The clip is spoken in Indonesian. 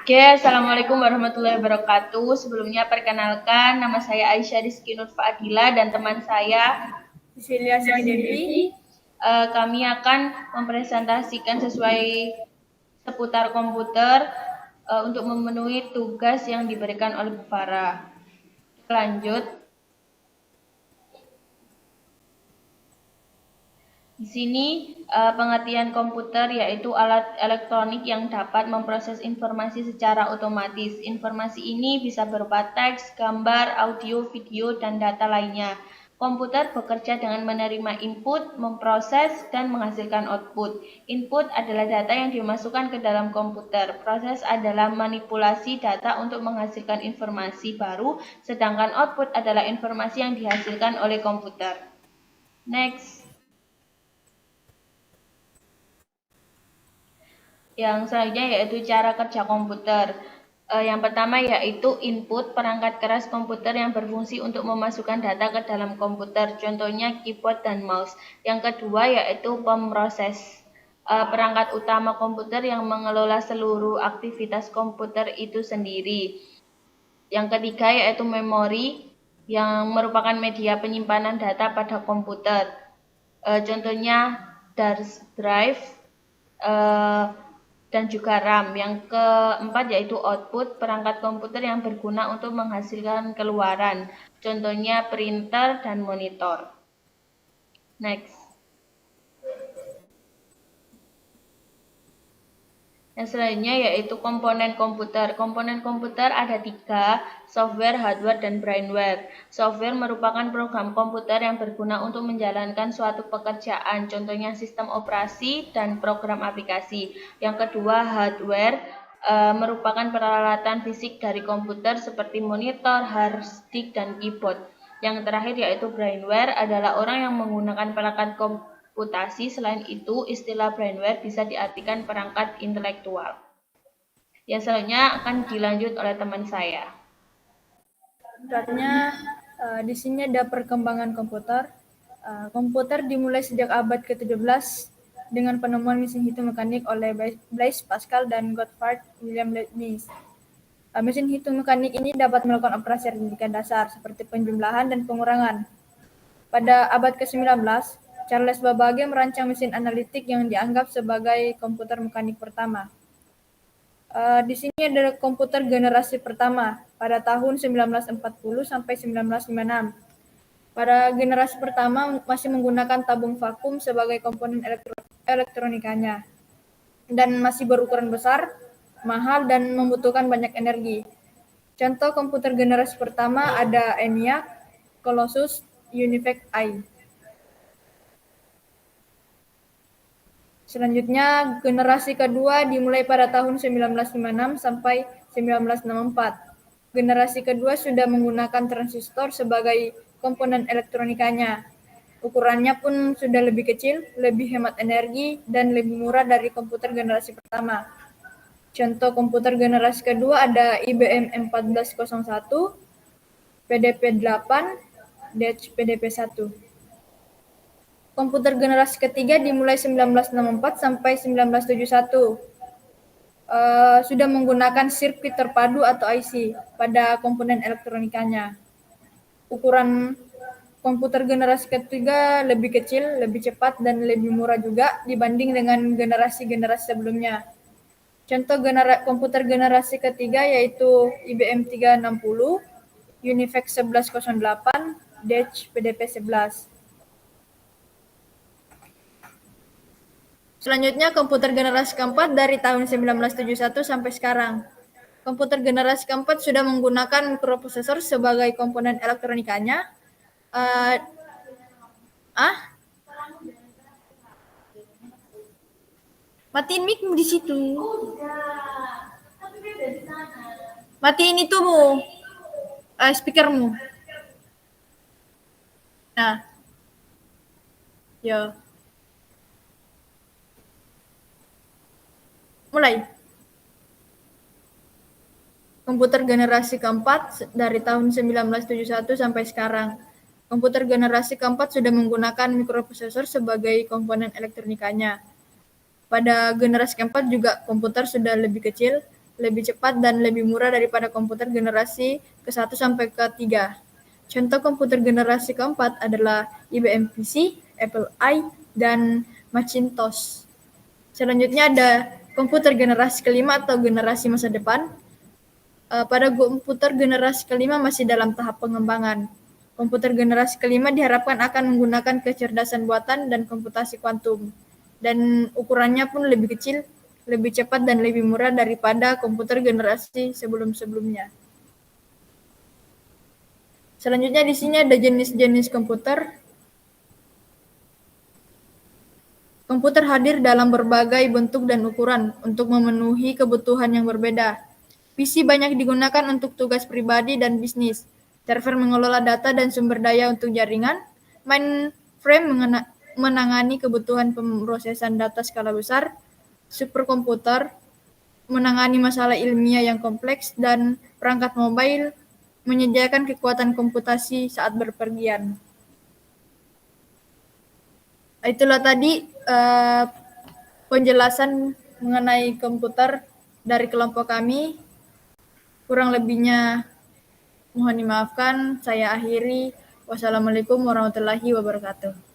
Oke, Assalamualaikum warahmatullahi wabarakatuh. Sebelumnya perkenalkan, nama saya Aisyah Rizky Nurfa Adila dan teman saya Cecilia Sini Devi. Kami akan mempresentasikan sesuai seputar komputer untuk memenuhi tugas yang diberikan oleh Bu Farah. Lanjut. Di sini pengertian komputer yaitu alat elektronik yang dapat memproses informasi secara otomatis. Informasi ini bisa berupa teks, gambar, audio, video, dan data lainnya. Komputer bekerja dengan menerima input, memproses, dan menghasilkan output. Input adalah data yang dimasukkan ke dalam komputer. Proses adalah manipulasi data untuk menghasilkan informasi baru, sedangkan output adalah informasi yang dihasilkan oleh komputer. Next. Yang selanjutnya yaitu cara kerja komputer. Yang pertama yaitu input, perangkat keras komputer yang berfungsi untuk memasukkan data ke dalam komputer, contohnya keyboard dan mouse. Yang kedua yaitu pemroses, perangkat utama komputer yang mengelola seluruh aktivitas komputer itu sendiri. Yang ketiga yaitu memori, yang merupakan media penyimpanan data pada komputer, contohnya disk drive, dan juga RAM. Yang keempat yaitu output, perangkat komputer yang berguna untuk menghasilkan keluaran, contohnya printer dan monitor. Next. Yang selanjutnya yaitu komponen komputer. Komponen komputer ada 3, software, hardware, dan brainware. Software merupakan program komputer yang berguna untuk menjalankan suatu pekerjaan, contohnya sistem operasi dan program aplikasi. Yang kedua, hardware merupakan peralatan fisik dari komputer seperti monitor, hard disk, dan keyboard. Yang terakhir yaitu brainware adalah orang yang menggunakan perangkat komputer. Selain itu, istilah brainware bisa diartikan perangkat intelektual. Yang selanjutnya akan dilanjut oleh teman saya. Selanjutnya, di sini ada perkembangan komputer. Komputer dimulai sejak abad ke-17 dengan penemuan mesin hitung mekanik oleh Blaise Pascal dan Gottfried Wilhelm Leibniz. Mesin hitung mekanik ini dapat melakukan operasi aritmatika dasar seperti penjumlahan dan pengurangan. Pada abad ke-19, Charles Babbage merancang mesin analitik yang dianggap sebagai komputer mekanik pertama. Di sini ada komputer generasi pertama pada tahun 1940 sampai 1956. Pada generasi pertama masih menggunakan tabung vakum sebagai komponen elektronikanya dan masih berukuran besar, mahal, dan membutuhkan banyak energi. Contoh komputer generasi pertama ada ENIAC, Colossus, UNIVAC I. Selanjutnya, generasi kedua dimulai pada tahun 1956 sampai 1964. Generasi kedua sudah menggunakan transistor sebagai komponen elektronikanya. Ukurannya pun sudah lebih kecil, lebih hemat energi, dan lebih murah dari komputer generasi pertama. Contoh komputer generasi kedua ada IBM 1401, PDP-8, DEC PDP-1. Komputer generasi ketiga dimulai 1964 sampai 1971. Sudah menggunakan sirkuit terpadu atau IC pada komponen elektronikanya. Ukuran komputer generasi ketiga lebih kecil, lebih cepat, dan lebih murah juga dibanding dengan generasi-generasi sebelumnya. Contoh komputer generasi ketiga yaitu IBM 360, UNIVAC 1108, DEC PDP-11. Selanjutnya komputer generasi keempat dari tahun 1971 sampai sekarang. Komputer generasi keempat sudah menggunakan mikroprosesor sebagai komponen elektronikanya. Matiin mic di situ. Matiin itumu, speakermu. Nah, yo. Mulai. Komputer generasi keempat dari tahun 1971 sampai sekarang. Komputer generasi keempat sudah menggunakan mikroprosesor sebagai komponen elektronikanya. Pada generasi keempat juga komputer sudah lebih kecil, lebih cepat dan lebih murah daripada komputer generasi ke-1 sampai ke-3. Contoh komputer generasi keempat adalah IBM PC, Apple I, dan Macintosh. Selanjutnya ada komputer generasi kelima atau generasi masa depan. Pada komputer generasi kelima masih dalam tahap pengembangan. Komputer generasi kelima diharapkan akan menggunakan kecerdasan buatan dan komputasi kuantum. Dan ukurannya pun lebih kecil, lebih cepat, dan lebih murah daripada komputer generasi sebelum-sebelumnya. Selanjutnya di sini ada jenis-jenis komputer. Komputer hadir dalam berbagai bentuk dan ukuran untuk memenuhi kebutuhan yang berbeda. PC banyak digunakan untuk tugas pribadi dan bisnis. Server mengelola data dan sumber daya untuk jaringan. Mainframe menangani kebutuhan pemrosesan data skala besar. Superkomputer menangani masalah ilmiah yang kompleks, dan perangkat mobile menyediakan kekuatan komputasi saat berpergian. Itulah tadi penjelasan mengenai komputer dari kelompok kami. Kurang lebihnya mohon dimaafkan. Saya akhiri. Wassalamualaikum warahmatullahi wabarakatuh.